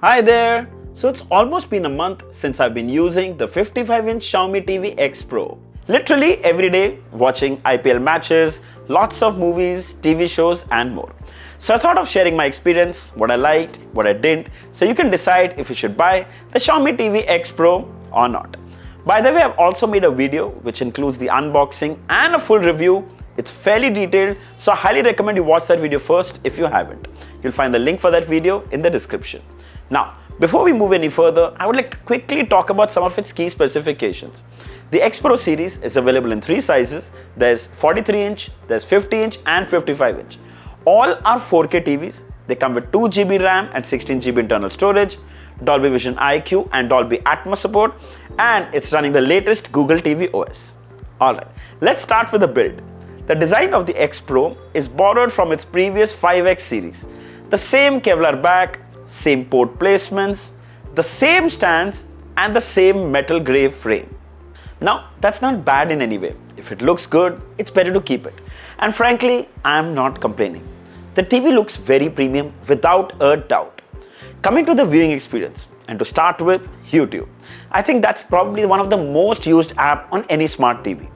Hi there! So it's almost been a month since I've been using the 55-inch Xiaomi TV X Pro. Literally every day watching IPL matches, lots of movies, TV shows and more. So I thought of sharing my experience, what I liked, what I didn't, so you can decide if you should buy the Xiaomi TV X Pro or not. By the way, I've also made a video which includes the unboxing and a full review. It's fairly detailed, so I highly recommend you watch that video first if you haven't. You'll find the link for that video in the description. Now, before we move any further, I would like to quickly talk about some of its key specifications. The X Pro series is available in three sizes. There's 43-inch, there's 50-inch and 55-inch. All are 4K TVs. They come with 2 GB RAM and 16 GB internal storage, Dolby Vision IQ and Dolby Atmos support, and it's running the latest Google TV OS. Alright, let's start with the build. The design of the X Pro is borrowed from its previous 5X series. The same Kevlar back, same port placements, the same stands and the same metal grey frame. Now, that's not bad in any way. If it looks good, it's better to keep it. And frankly, I'm not complaining. The TV looks very premium without a doubt. Coming to the viewing experience, and to start with, YouTube. I think that's probably one of the most used app on any smart TV.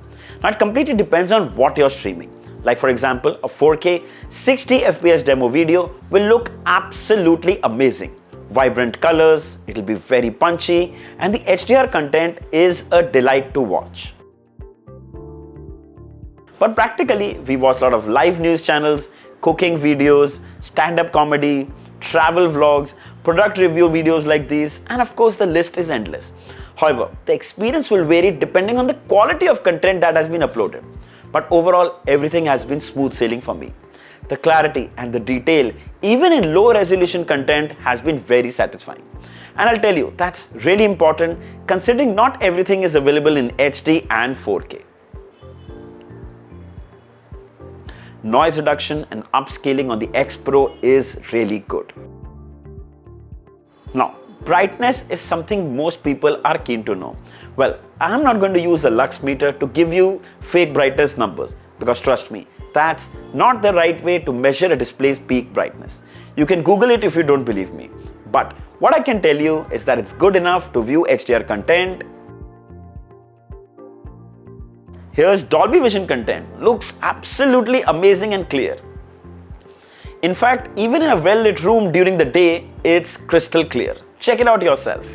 Now, it completely depends on what you're streaming. Like for example, a 4K 60 FPS demo video will look absolutely amazing. Vibrant colors, it'll be very punchy, and the HDR content is a delight to watch. But practically, we watch a lot of live news channels, cooking videos, stand-up comedy, travel vlogs, product review videos like these, and of course the list is endless. However, the experience will vary depending on the quality of content that has been uploaded. But overall, everything has been smooth sailing for me. The clarity and the detail, even in low resolution content, has been very satisfying. And I'll tell you, that's really important considering not everything is available in HD and 4K. Noise reduction and upscaling on the X Pro is really good. Now, brightness is something most people are keen to know. Well, I'm not going to use a lux meter to give you fake brightness numbers, because trust me, that's not the right way to measure a display's peak brightness. You can Google it if you don't believe me. But what I can tell you is that it's good enough to view HDR content. Here's Dolby Vision content. Looks absolutely amazing and clear. In fact, even in a well-lit room during the day, it's crystal clear. Check it out yourself.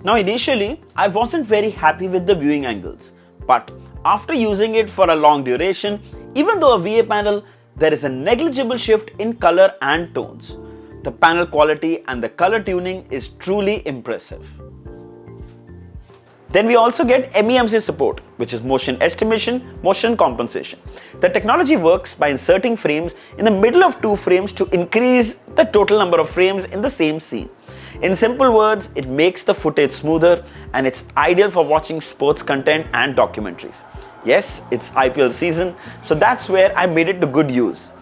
Now initially, I wasn't very happy with the viewing angles, but after using it for a long duration, even though a VA panel, there is a negligible shift in color and tones. The panel quality and the color tuning is truly impressive. Then we also get MEMC support, which is motion estimation, motion compensation. The technology works by inserting frames in the middle of two frames to increase the total number of frames in the same scene. In simple words, it makes the footage smoother and it's ideal for watching sports content and documentaries. Yes, it's IPL season, so that's where I made it to good use.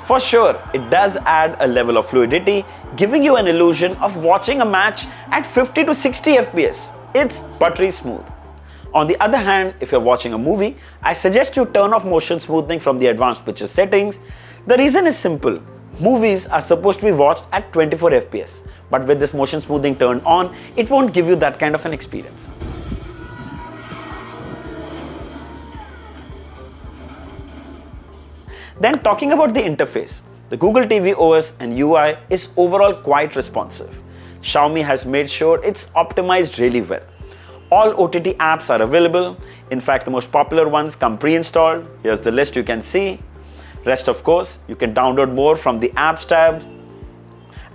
For sure, it does add a level of fluidity, giving you an illusion of watching a match at 50 to 60 FPS. It's buttery smooth. On the other hand, if you're watching a movie, I suggest you turn off motion smoothing from the advanced picture settings. The reason is simple. Movies are supposed to be watched at 24 FPS, but with this motion smoothing turned on, it won't give you that kind of an experience. Then talking about the interface, the Google TV OS and UI is overall quite responsive. Xiaomi has made sure it's optimized really well. All OTT apps are available. In fact, the most popular ones come pre-installed. Here's the list you can see. Rest, of course, you can download more from the apps tab.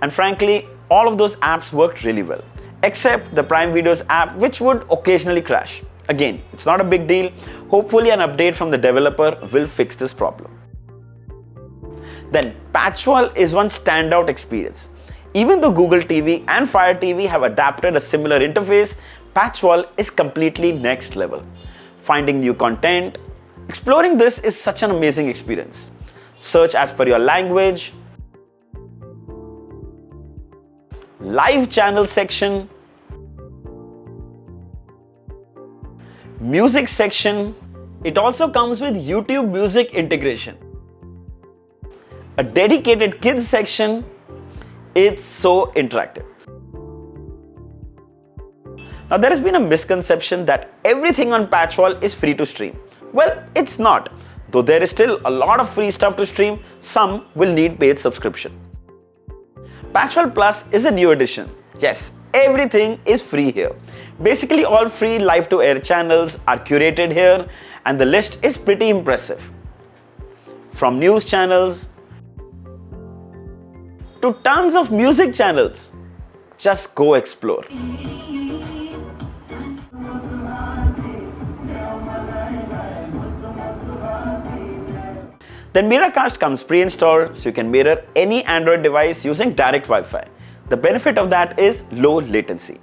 And frankly, all of those apps worked really well, except the Prime Videos app, which would occasionally crash. Again, it's not a big deal. Hopefully an update from the developer will fix this problem. Then Patchwall is one standout experience. Even though Google TV and Fire TV have adapted a similar interface, Patchwall is completely next level. Finding new content, exploring this is such an amazing experience. Search as per your language, live channel section, music section, It also comes with YouTube music integration, a dedicated kids section. It's so interactive. Now, there has been a misconception that everything on Patchwall is free to stream. Well, it's not. Though there is still a lot of free stuff to stream, some will need paid subscription. Patchwall Plus is a new addition. Yes, everything is free here. Basically, all free live to air channels are curated here, and the list is pretty impressive. From news channels to tons of music channels. Just go explore. Then Miracast comes pre-installed, so you can mirror any Android device using direct Wi-Fi. The benefit of that is low latency.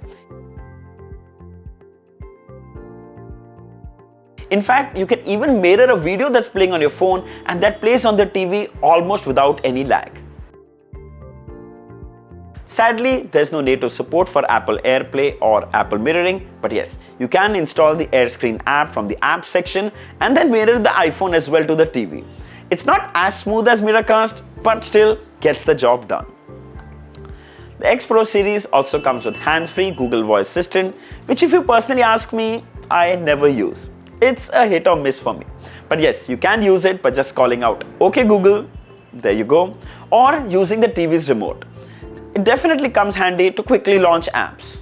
In fact, you can even mirror a video that's playing on your phone and that plays on the TV almost without any lag. Sadly, there's no native support for Apple AirPlay or Apple Mirroring, but yes, you can install the AirScreen app from the app section and then mirror the iPhone as well to the TV. It's not as smooth as Miracast, but still gets the job done. The X Pro series also comes with hands-free Google Voice Assistant, which if you personally ask me, I never use. It's a hit or miss for me. But yes, you can use it by just calling out, "Okay Google," there you go, or using the TV's remote. It definitely comes handy to quickly launch apps.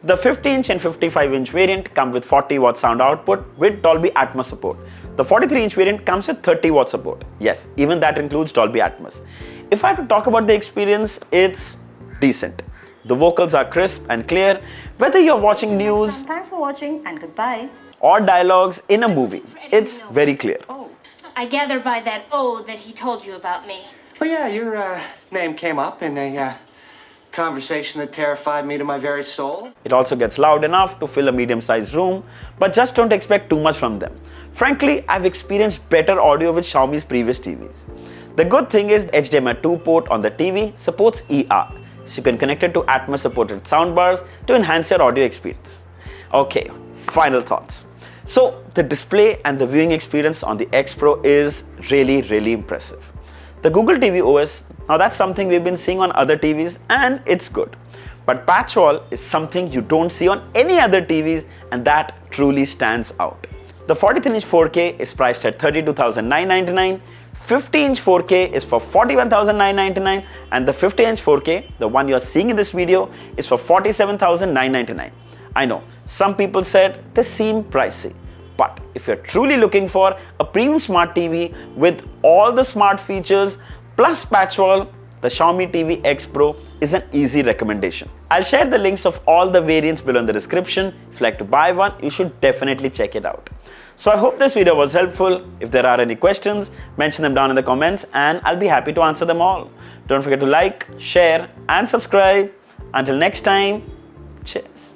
The 50-inch and 55-inch variant come with 40 watt sound output with Dolby Atmos support. The 43-inch variant comes with 30 watt support. Yes, even that includes Dolby Atmos. If I have to talk about the experience, it's decent. The vocals are crisp and clear, whether you're watching news, thanks for watching and goodbye, or dialogues in a movie. It's very clear. Oh, I gather by that "oh" that he told you about me. Well, yeah, your name came up in a conversation that terrified me to my very soul. It also gets loud enough to fill a medium-sized room, but just don't expect too much from them. Frankly, I've experienced better audio with Xiaomi's previous TVs. The good thing is the HDMI 2 port on the TV supports eARC, so you can connect it to Atmos-supported soundbars to enhance your audio experience. Okay, final thoughts. So, the display and the viewing experience on the X Pro is really impressive. The Google TV OS, now that's something we've been seeing on other TVs and it's good. But Patchwall is something you don't see on any other TVs and that truly stands out. The 43-inch 4K is priced at $32,999, 50-inch 4K is for $41,999 and the 50-inch 4K, the one you're seeing in this video, is for $47,999. I know, some people said they seem pricey. But if you're truly looking for a premium smart TV with all the smart features plus Patchwall, the Xiaomi TV X Pro is an easy recommendation. I'll share the links of all the variants below in the description. If you'd like to buy one, you should definitely check it out. So I hope this video was helpful. If there are any questions, mention them down in the comments and I'll be happy to answer them all. Don't forget to like, share and subscribe. Until next time, cheers.